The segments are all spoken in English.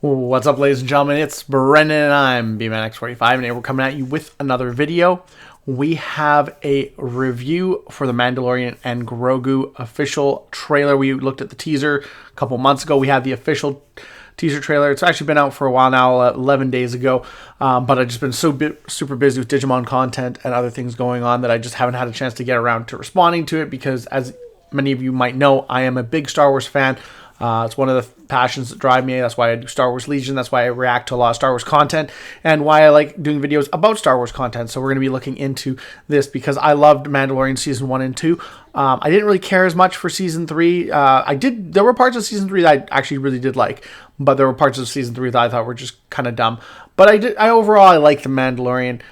What's up, ladies and gentlemen? It's Brendan and I'm BManX45, and today we're coming at you with another video. We have a review for the Mandalorian and Grogu official trailer. We looked at the teaser a couple months ago. We have the official teaser trailer. It's actually been out for a while now, 11 days ago, but I've just been super busy with Digimon content and other things going on that I just haven't had a chance to get around to responding to it, because as many of you might know, I am a big Star Wars fan. It's one of the passions that drive me. That's why I do Star Wars Legion. That's why I react to a lot of Star Wars content, and why I like doing videos about Star Wars content. So we're going to be looking into this because I loved Mandalorian season 1 and 2. I didn't really care as much for season 3. There were parts of season 3 that I actually really did like, but there were parts of season 3 that I thought were just kind of dumb. But overall I liked the Mandalorian.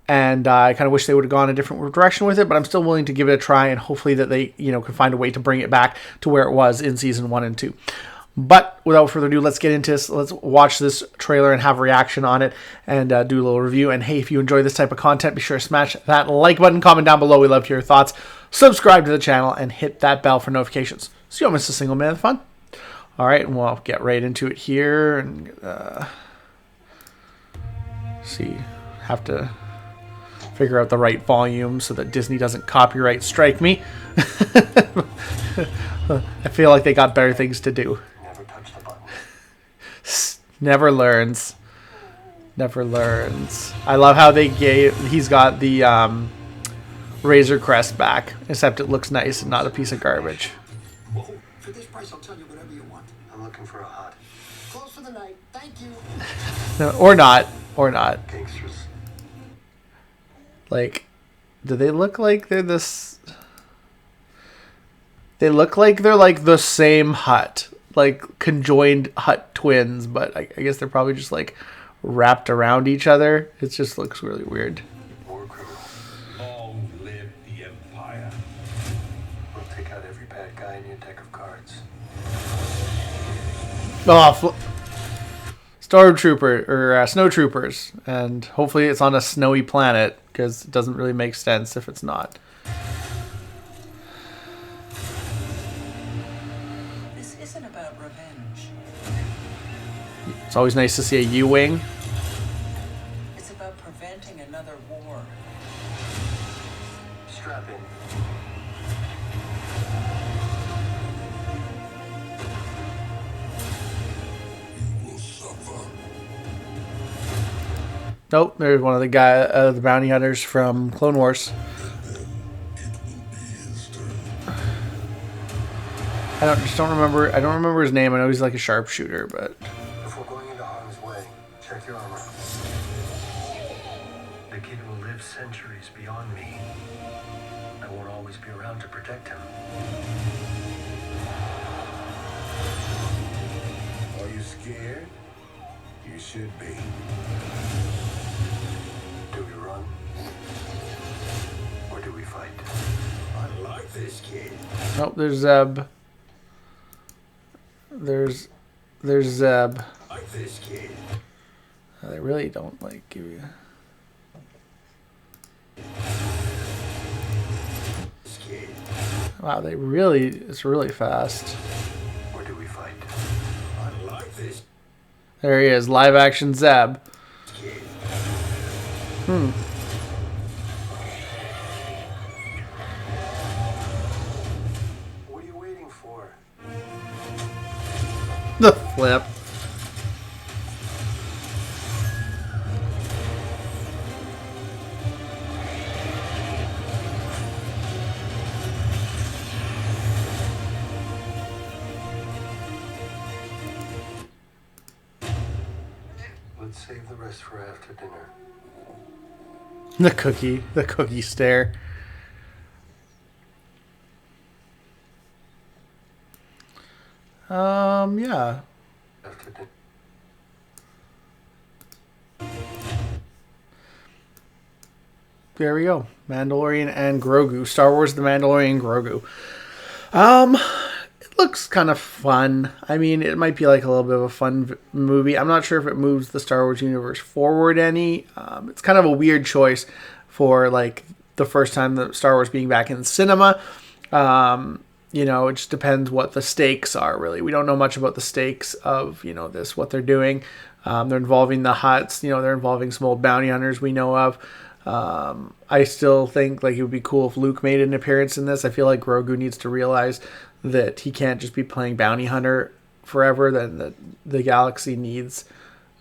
And I kind of wish they would have gone a different direction with it, but I'm still willing to give it a try, and hopefully that they, can find a way to bring it back to where it was in season 1 and 2. But without further ado, let's get into this. Let's watch this trailer and have a reaction on it, and do a little review. And hey, if you enjoy this type of content, be sure to smash that like button, comment down below. We love to hear your thoughts. Subscribe to the channel and hit that bell for notifications so you don't miss a single minute of fun. All right, and we'll get right into it here. And see, have to figure out the right volume so that Disney doesn't copyright strike me. I feel like they got better things to do. Never touch the button. Never learns. Never learns. I love how he's got the Razor Crest back, except it looks nice and not a piece of garbage. Whoa. For this price, I'll tell you whatever you want. I'm looking for a hot. Close for the night. Thank you. No, or not. Or not. Gangsters. Like, do they look like they're this? They look like they're like the same hut, like conjoined hut twins, but I guess they're probably just like wrapped around each other. It just looks really weird. War criminals. Long live the Empire. We'll take out every bad guy in your deck of cards. Oh, Stormtrooper or snow troopers, and hopefully it's on a snowy planet, because it doesn't really make sense if it's not. This isn't about revenge. It's always nice to see a U-wing. It's about preventing another war. Strap in. Nope, there's one of the the bounty hunters from Clone Wars. I don't remember his name. I know he's like a sharpshooter, but Before going into harm's way, check your armor. The kid will live centuries beyond me. I won't always be around to protect him. Are you scared? You should be. Do we run? Or do we fight? I like this kid. oh, there's Zeb. There's Zeb. Like this kid. They really don't like give you. This kid. Wow, it's really fast. Or do we fight? I like this There he is, live action Zeb. kid. What are you waiting for? The flip. Let's save the rest for after dinner. The cookie stare. Yeah. After dinner. There we go. Mandalorian and Grogu. Star Wars: The Mandalorian Grogu. It looks kind of fun. I mean, it might be like a little bit of a fun movie. I'm not sure if it moves the Star Wars universe forward any. It's kind of a weird choice for like the first time that Star Wars being back in cinema. you know, it just depends what the stakes are, really. We don't know much about the stakes of, you know, what they're doing. They're involving the Hutts, you know, they're involving some old bounty hunters we know of. I still think like it would be cool if Luke made an appearance in this. I feel like Grogu needs to realize that he can't just be playing bounty hunter forever. That the galaxy needs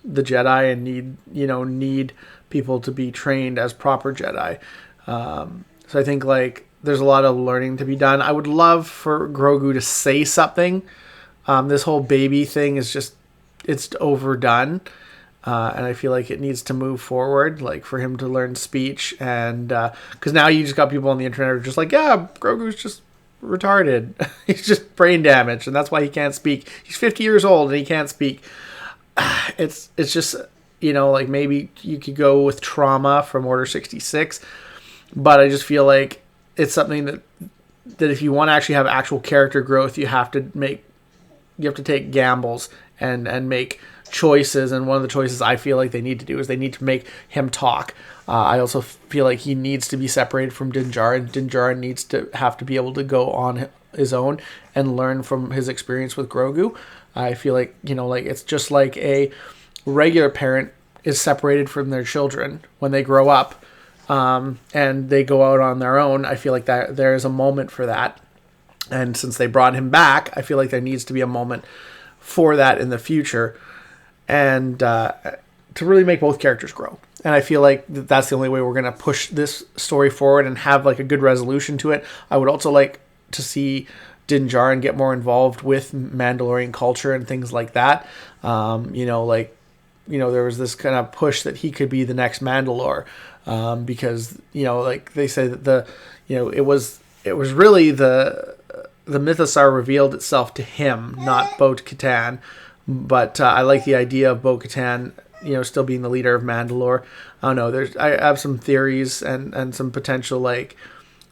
the Jedi and need people to be trained as proper Jedi. So I think like there's a lot of learning to be done. I would love for Grogu to say something. This whole baby thing is just, it's overdone. And I feel like it needs to move forward, like for him to learn speech. And because now you just got people on the internet who are just like, yeah, Grogu's just retarded. He's just brain damaged, and that's why he can't speak. He's 50 years old and he can't speak. It's just, you know, like maybe you could go with trauma from Order 66, but I just feel like it's something that if you want to actually have actual character growth, you have to take gambles and make choices. And one of the choices I feel like they need to do is they need to make him talk. I also feel like he needs to be separated from Din Djarin. Din Djarin needs to have to be able to go on his own and learn from his experience with Grogu. I feel like, you know, like it's just like a regular parent is separated from their children when they grow up. And they go out on their own. I feel like that there is a moment for that. And since they brought him back, I feel like there needs to be a moment for that in the future. And to really make both characters grow. And I feel like that's the only way we're going to push this story forward and have like a good resolution to it. I would also like to see Din Djarin get more involved with Mandalorian culture and things like that. You know, like, you know, there was this kind of push that he could be the next Mandalore. Because, you know, like they say that it was really the Mythosar revealed itself to him, not Bo-Katan. But I like the idea of Bo-Katan, you know, still being the leader of Mandalore. I don't know. I have some theories and some potential like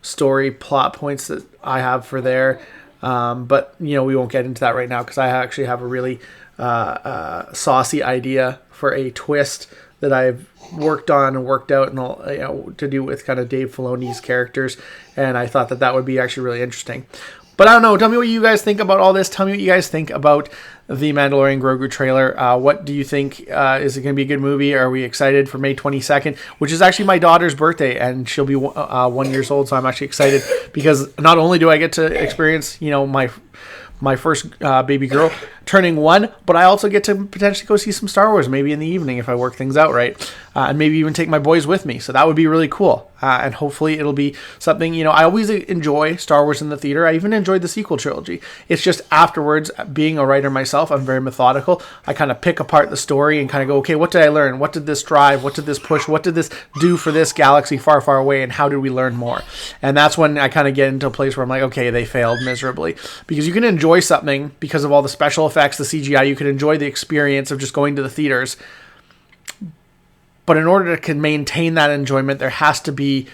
story plot points that I have for there. But, you know, we won't get into that right now because I actually have a really saucy idea for a twist that I've worked on and worked out, and all, you know, to do with kind of Dave Filoni's characters, and I thought that would be actually really interesting. But I don't know. Tell me what you guys think about all this. Tell me what you guys think about the Mandalorian Grogu trailer. What do you think? Is it going to be a good movie? Are we excited for May 22nd, which is actually my daughter's birthday, and she'll be 1 year old, so I'm actually excited because not only do I get to experience, you know, my first baby girl turning 1, but I also get to potentially go see some Star Wars maybe in the evening if I work things out right, and maybe even take my boys with me. So that would be really cool, and hopefully it'll be something, you know, I always enjoy Star Wars in the theater. I even enjoyed the sequel trilogy. It's just afterwards, being a writer myself, I'm very methodical. I kind of pick apart the story and kind of go, okay, what did I learn? What did this drive? What did this push? What did this do for this galaxy far, far away? And how did we learn more? And that's when I kind of get into a place where I'm like, okay, they failed miserably. Because you can enjoy something because of all the special effects, the CGI. You can enjoy the experience of just going to the theaters. But in order to maintain that enjoyment, there has to be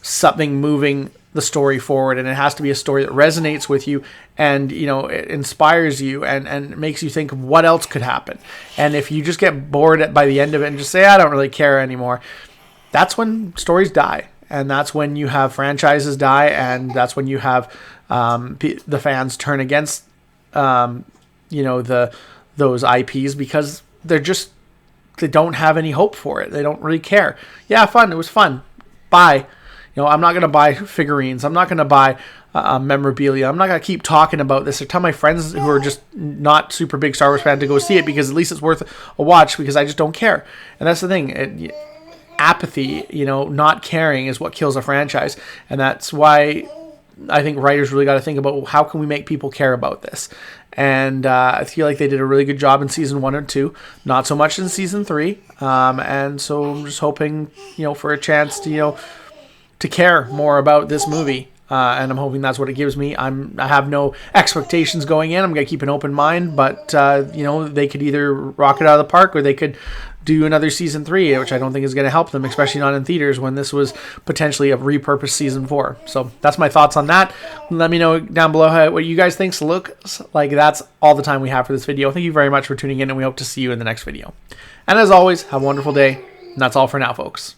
something moving the story forward, and it has to be a story that resonates with you and, you know, it inspires you and makes you think of what else could happen. And if you just get bored by the end of it and just say, I don't really care anymore, that's when stories die. And that's when you have franchises die, and that's when you have the fans turn against you know, those IPs because they don't have any hope for it. They don't really care. Yeah, fun. It was fun. Bye. You know, I'm not going to buy figurines. I'm not going to buy memorabilia. I'm not going to keep talking about this or tell my friends who are just not super big Star Wars fans to go see it because at least it's worth a watch because I just don't care. And that's the thing. Apathy, you know, not caring is what kills a franchise. And that's why I think writers really got to think about how can we make people care about this. And I feel like they did a really good job in season 1 and 2, not so much in season 3. And so I'm just hoping, you know, for a chance to, you know, to care more about this movie. And I'm hoping that's what it gives me. I have no expectations going in. I'm going to keep an open mind, but, you know, they could either rock it out of the park or they could do another season 3, which I don't think is going to help them, especially not in theaters when this was potentially a repurposed season 4. So that's my thoughts on that. Let me know down below what you guys think. Looks like that's all the time we have for this video. Thank you very much for tuning in, and we hope to see you in the next video. And as always, have a wonderful day. And that's all for now, folks.